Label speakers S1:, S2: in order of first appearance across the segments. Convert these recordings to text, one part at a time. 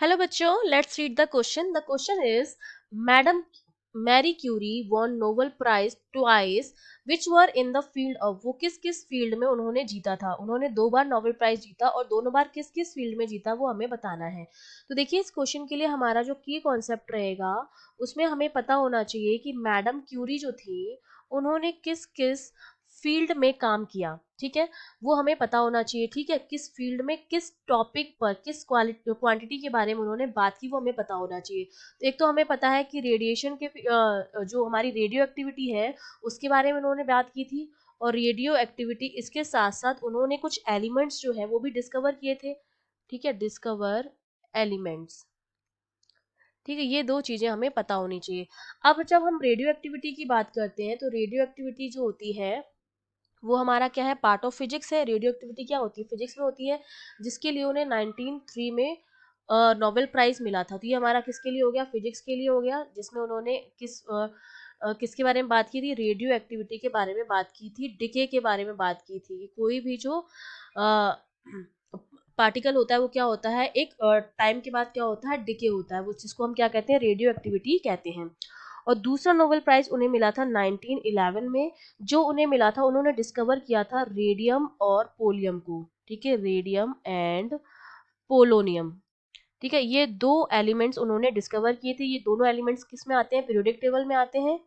S1: Hello बच्चों, let's read the question. The question is madam Marie Curie won Nobel prize twice which were in the field of. वो किस किस field में उन्होंने जीता था. उन्होंने 2 बार नोबेल प्राइज जीता और दोनों बार किस किस फील्ड में जीता वो हमें बताना है. तो देखिए, इस क्वेश्चन के लिए हमारा जो की कॉन्सेप्ट रहेगा उसमें हमें पता होना चाहिए कि मैडम क्यूरी जो थी उन्होंने किस किस फील्ड में काम किया. ठीक है, वो हमें पता होना चाहिए. ठीक है, किस फील्ड में किस टॉपिक पर किस क्वांटिटी के बारे में उन्होंने बात की वो हमें पता होना चाहिए. तो एक तो हमें पता है कि रेडिएशन के जो हमारी रेडियो एक्टिविटी है उसके बारे में उन्होंने बात की थी. और रेडियो एक्टिविटी इसके साथ साथ उन्होंने कुछ एलिमेंट्स जो है वो भी डिस्कवर किए थे. ठीक है, डिस्कवर एलिमेंट्स. ठीक है, ये दो चीजें हमें पता होनी चाहिए. अब जब हम रेडियो एक्टिविटी की बात करते हैं तो रेडियो एक्टिविटी जो होती है वो हमारा क्या है, पार्ट ऑफ फिजिक्स है. रेडियो एक्टिविटी क्या होती है, फिजिक्स में होती है, जिसके लिए उन्हें 1903 में नोबेल प्राइज मिला था. तो ये हमारा किसके लिए हो गया, फिजिक्स के लिए हो गया, जिसमें उन्होंने किसके बारे में बात की थी, रेडियो एक्टिविटी के बारे में बात की थी, डिके के बारे में बात की थी. कोई भी जो पार्टिकल होता है वो क्या होता है, एक टाइम के बाद क्या होता है, डिके होता है, वो जिसको हम क्या कहते हैं, रेडियो एक्टिविटी कहते हैं. और दूसरा नोबेल प्राइज उन्हें मिला था 1911 में. जो उन्हें मिला था, उन्होंने डिस्कवर किया था रेडियम और पोलियम को. ठीक है, रेडियम एंड पोलोनियम. ठीक है, ये दो एलिमेंट्स उन्होंने डिस्कवर किए थे. ये दोनों एलिमेंट्स किस में आते हैं, पीरियोडिक टेबल में आते हैं.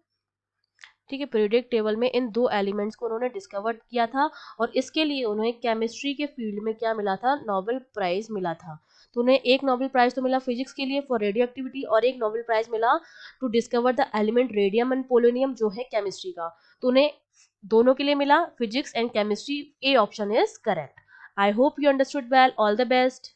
S1: ठीक है, पीरियोडिक टेबल में इन दो एलिमेंट्स को उन्होंने डिस्कवर किया था और इसके लिए उन्हें केमिस्ट्री के फील्ड में क्या मिला था, नोबेल प्राइज मिला था. तो उन्हें एक नोबेल प्राइज तो मिला फिजिक्स के लिए फॉर रेडियो एक्टिविटी और एक नोबेल प्राइज मिला to discover the element radium and polonium जो है केमिस्ट्री का. तो उन्हें दोनों के लिए मिला, physics and chemistry. A option is correct. I hope you understood well. All the best.